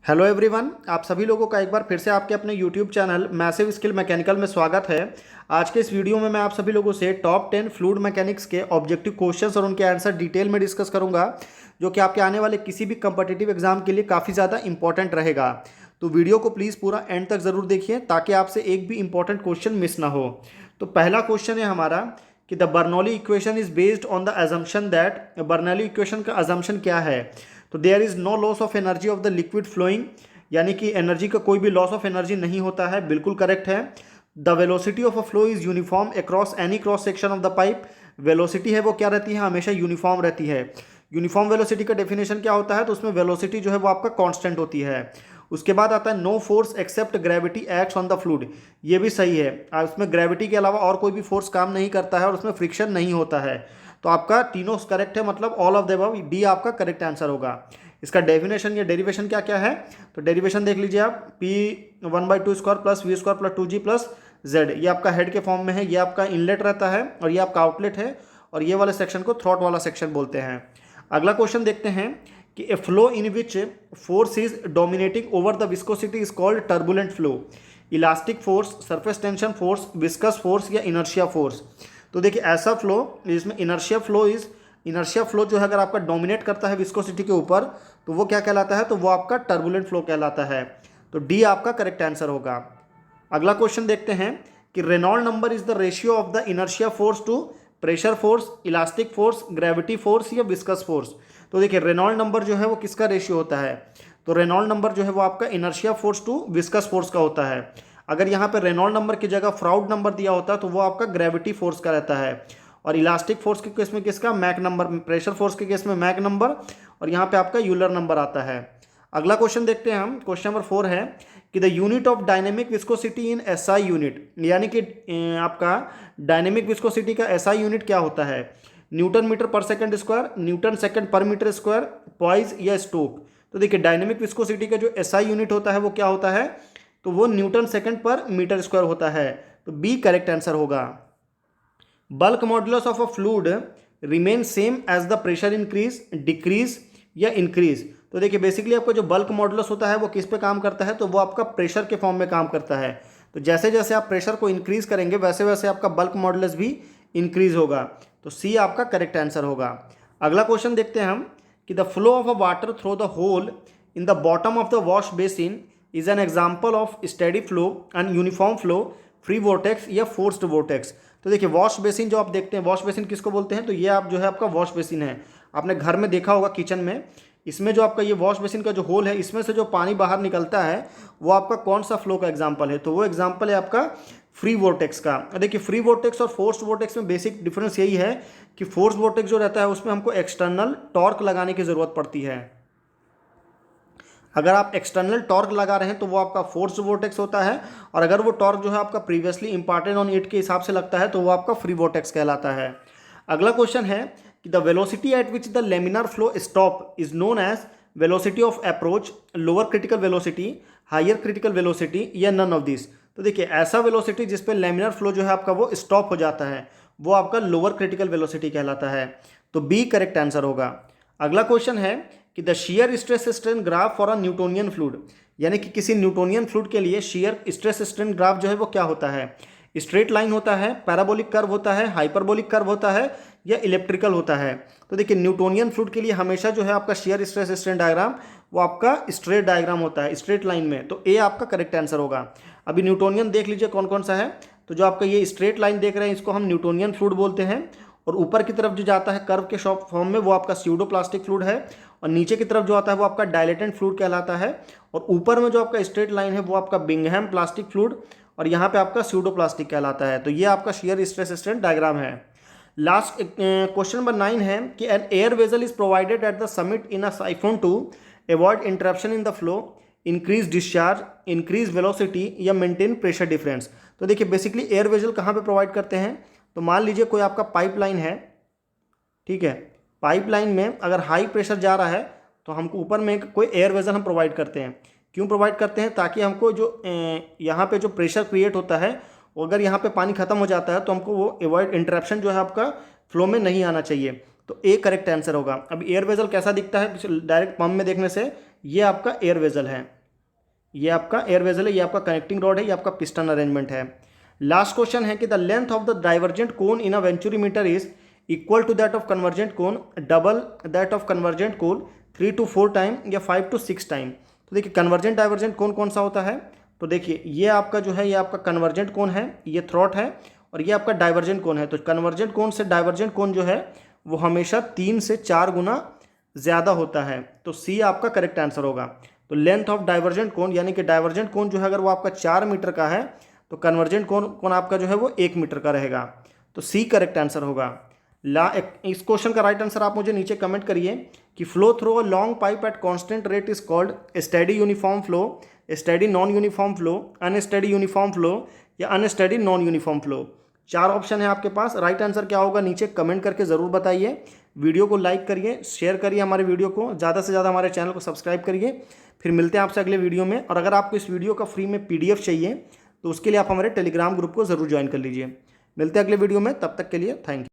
Hello everyone, आप सभी लोगों का एक बार फिर से आपके अपने YouTube channel massive skill mechanical में स्वागत है। आज के इस वीडियो में मैं आप सभी लोगों से टॉप 10 फ्लूइड मैकेनिक्स के ऑब्जेक्टिव क्वेश्चंस और उनके आंसर डिटेल में डिस्कस करूंगा, जो कि आपके आने वाले किसी भी कम्पिटिटिव एग्जाम के लिए काफ़ी ज़्यादा इंपॉर्टेंट रहेगा। तो वीडियो को प्लीज़ पूरा एंड तक ज़रूर देखिए ताकि आपसे एक भी इंपॉर्टेंट क्वेश्चन मिस ना हो। तो पहला क्वेश्चन है हमारा कि the Bernoulli equation is based on the assumption that, Bernoulli equation का अजम्पशन क्या है? तो there is no loss of energy of the liquid flowing, यानी कि एनर्जी का कोई भी लॉस ऑफ एनर्जी नहीं होता है, बिल्कुल करेक्ट है। The velocity of a flow is uniform across any cross section of the pipe. Velocity है वो क्या रहती है, हमेशा यूनिफॉर्म रहती है। यूनिफॉर्म वेलोसिटी का डेफिनेशन क्या होता है? तो उसमें वेलोसिटी जो है वो आपका कांस्टेंट होती है। उसके बाद आता है no force except gravity acts on the fluid. ये भी सही है, उसमें ग्रेविटी के अलावा और कोई भी फोर्स काम नहीं करता है और उसमें फ्रिक्शन नहीं होता है। तो आपका तीनों करेक्ट है, मतलब all of the above, D आपका करेक्ट आंसर होगा। इसका डेफिनेशन या डेरिवेशन क्या क्या है? तो डेरिवेशन देख लीजिए आप, P1/2² plus V² plus 2G plus Z, ये आपका हेड के फॉर्म में है, ये आपका इनलेट रहता है और ये आपका आउटलेट है, और ये वाले सेक्शन को थ्रॉट वाला सेक्शन बोलते हैं। अगला क्वेश्चन देखते हैं कि ए flow in which force is dominating over the viscosity is called turbulent flow. Elastic force, surface tension force, viscous force या इनर्शिया फोर्स। तो देखिए ऐसा फ्लो जिसमें इनर्शिया फ्लो जो है अगर आपका डोमिनेट करता है विस्कोसिटी के ऊपर, तो वो क्या कहलाता है? तो वो आपका टर्बुलेंट फ्लो कहलाता है। तो डी आपका करेक्ट आंसर होगा। अगला क्वेश्चन देखते हैं कि Reynold number is the ratio of the inertia force to pressure force, elastic force, gravity force या विस्कस फोर्स। तो देखिए रेनॉल्ड नंबर जो है वो किसका रेशियो होता है? तो रेनॉल्ड नंबर जो है वो आपका inertia force to viscous force का होता है। अगर यहाँ पे रेनॉल्ड नंबर की जगह फ्राउड नंबर दिया होता तो वो आपका ग्रेविटी फोर्स का रहता है, और इलास्टिक फोर्स के केस में किसका? Mach number. प्रेशर फोर्स के केस में मैक नंबर, और यहाँ पे आपका यूलर नंबर आता है। अगला क्वेश्चन देखते हैं हम, क्वेश्चन नंबर 4 है कि the unit of dynamic viscosity in SI unit, यानी कि आपका डायनेमिक विस्कोसिटी का एसआई यूनिट क्या होता है? न्यूटन मीटर पर सेकंड स्क्वायर, न्यूटन सेकंड पर मीटर स्क्वायर, पॉइज या स्टोक। तो देखिए डायनेमिक विस्कोसिटी का जो एसआई यूनिट होता है वो क्या होता है? तो वो न्यूटन सेकंड पर मीटर स्क्वायर होता है। तो बी करेक्ट आंसर होगा। Bulk modulus of a fluid remain same as the pressure increase, decrease या इंक्रीज। तो देखिए बेसिकली आपका जो बल्क मॉडुलस होता है वो किस पे काम करता है? तो वो आपका प्रेशर के फॉर्म में काम करता है। तो जैसे जैसे आप प्रेशर को इंक्रीज करेंगे वैसे वैसे आपका बल्क मॉडुलस भी इंक्रीज होगा। तो सी आपका करेक्ट आंसर होगा। अगला क्वेश्चन देखते हैं हम कि the flow of a water through the hole in the bottom of the wash basin is an example of steady flow, and uniform flow, free vortex या फोर्स्ड वोर्टेक्स। तो देखिए wash basin जो आप देखते हैं, वॉश बेसिन किसको बोलते हैं? तो ये आप जो है आपका वॉश बेसिन है, आपने घर में देखा होगा किचन में। इसमें जो आपका ये वॉश बेसिन का जो होल है, इसमें से जो पानी बाहर निकलता है वो आपका कौन सा फ्लो का एग्जाम्पल है? तो वो एग्जाम्पल है आपका फ्री वोर्टेक्स का। देखिए फ्री वोर्टेक्स और फोर्स्ड वोर्टेक्स में बेसिक डिफरेंस यही है कि फोर्स्ड वोर्टेक्स जो रहता है उसमें हमको एक्सटर्नल टॉर्क लगाने की ज़रूरत पड़ती है। अगर आप एक्सटर्नल टॉर्क लगा रहे हैं तो वो आपका फोर्स्ड वोर्टेक्स होता है, और अगर वो टॉर्क जो है आपका प्रीवियसली इंपार्टेड ऑन इट के हिसाब से लगता है तो वो आपका फ्री वोर्टेक्स कहलाता है। अगला क्वेश्चन है कि the velocity at which the laminar flow stop is known as velocity of approach, lower critical velocity, higher critical velocity या नन ऑफ दिस। तो देखिए ऐसा वेलोसिटी जिसपे लेमिनार फ्लो जो है आपका वो स्टॉप हो जाता है वो आपका लोअर क्रिटिकल वेलोसिटी कहलाता है। तो बी करेक्ट आंसर होगा। अगला क्वेश्चन है कि the shear stress strain graph for a Newtonian fluid, यानी कि किसी न्यूटोनियन फ्लूइड के लिए शियर स्ट्रेस स्ट्रेन ग्राफ जो है वो क्या होता है? स्ट्रेट लाइन होता है, पैराबोलिक कर्व होता है, हाइपरबोलिक कर्व होता है या इलेक्ट्रिकल होता है? तो देखिए न्यूटोनियन फ्लूइड के लिए हमेशा जो है आपका शियर स्ट्रेस स्ट्रेन डायग्राम वो आपका स्ट्रेट डायग्राम होता है, स्ट्रेट लाइन में। तो ए आपका करेक्ट आंसर होगा। अभी न्यूटोनियन देख लीजिए कौन कौन सा है। तो जो आपका ये स्ट्रेट लाइन देख रहे हैं इसको हम न्यूटोनियन फ्लूइड बोलते हैं, और ऊपर की तरफ जो जाता है कर्व के शॉप फॉर्म में वो आपका स्यूडोप्लास्टिक फ्लूइड है, और नीचे की तरफ जो आता है वो आपका डायलेटेंट फ्लूइड कहलाता है, और ऊपर में जो आपका स्ट्रेट लाइन है वो आपका बिंगहैम प्लास्टिक फ्लूइड, और यहाँ पे आपका स्यूडोप्लास्टिक कहलाता है। तो ये आपका शियर स्ट्रेस स्ट्रेन डायग्राम है। लास्ट क्वेश्चन नंबर 9 है कि an air vessel is provided at the summit in a siphon to avoid interruption in the flow, increase discharge, increase velocity या मेंटेन प्रेशर डिफरेंस। तो देखिए basically air vessel कहाँ पे provide करते हैं? तो मान लीजिए कोई आपका पाइपलाइन है, ठीक है, पाइपलाइन में अगर हाई प्रेशर जा रहा है तो हमको ऊपर में कोई एयर वेजल हम प्रोवाइड करते हैं। क्यों प्रोवाइड करते हैं? ताकि हमको जो यहाँ पे जो प्रेशर क्रिएट होता है, अगर यहाँ पे पानी खत्म हो जाता है तो हमको वो अवॉइड इंटरप्शन जो है आपका फ्लो में नहीं आना चाहिए। तो ए करेक्ट आंसर होगा। अब एयर वेजल कैसा दिखता है डायरेक्ट पंप में देखने से? ये आपका एयर वेजल है, ये आपका एयर वेजल है, ये आपका कनेक्टिंग रॉड है, ये आपका पिस्टन अरेंजमेंट है। लास्ट क्वेश्चन है कि the length of the divergent cone in a venturimeter is equal to that of convergent cone, double that of convergent cone 3 to 4 time या 5 to 6 टाइम। तो देखिए convergent divergent कोन कौन सा होता है, तो देखिए ये आपका जो है ये आपका कन्वर्जेंट कोन है, ये थ्रॉट है, और ये आपका डाइवर्जेंट कोन है। तो कन्वर्जेंट कोन से डाइवर्जेंट कोन जो है वो हमेशा 3 से 4 गुना ज़्यादा होता है। तो सी आपका करेक्ट आंसर होगा। तो लेंथ ऑफ डाइवर्जेंट कोन यानी कि डाइवर्जेंट कोन जो है अगर वो आपका 4 मीटर का है तो कन्वर्जेंट कोन आपका जो है वो 1 मीटर का रहेगा। तो सी करेक्ट आंसर होगा। इस क्वेश्चन का राइट आंसर आप मुझे नीचे कमेंट करिए कि flow through a long pipe at constant rate is called steady uniform flow, steady non uniform flow, unsteady uniform flow या unsteady non uniform flow. 4 option है आपके पास। राइट आंसर क्या होगा नीचे कमेंट करके ज़रूर बताइए। वीडियो को लाइक करिए, शेयर करिए हमारे वीडियो को, ज़्यादा से ज़्यादा हमारे चैनल को सब्सक्राइब करिए। फिर मिलते हैं आपसे अगले वीडियो में। और अगर आपको इस वीडियो का फ्री में PDF चाहिए तो उसके लिए आप हमारे टेलीग्राम ग्रुप को ज़रूर ज्वाइन कर लीजिए। मिलते हैं अगले वीडियो में, तब तक के लिए थैंक यू।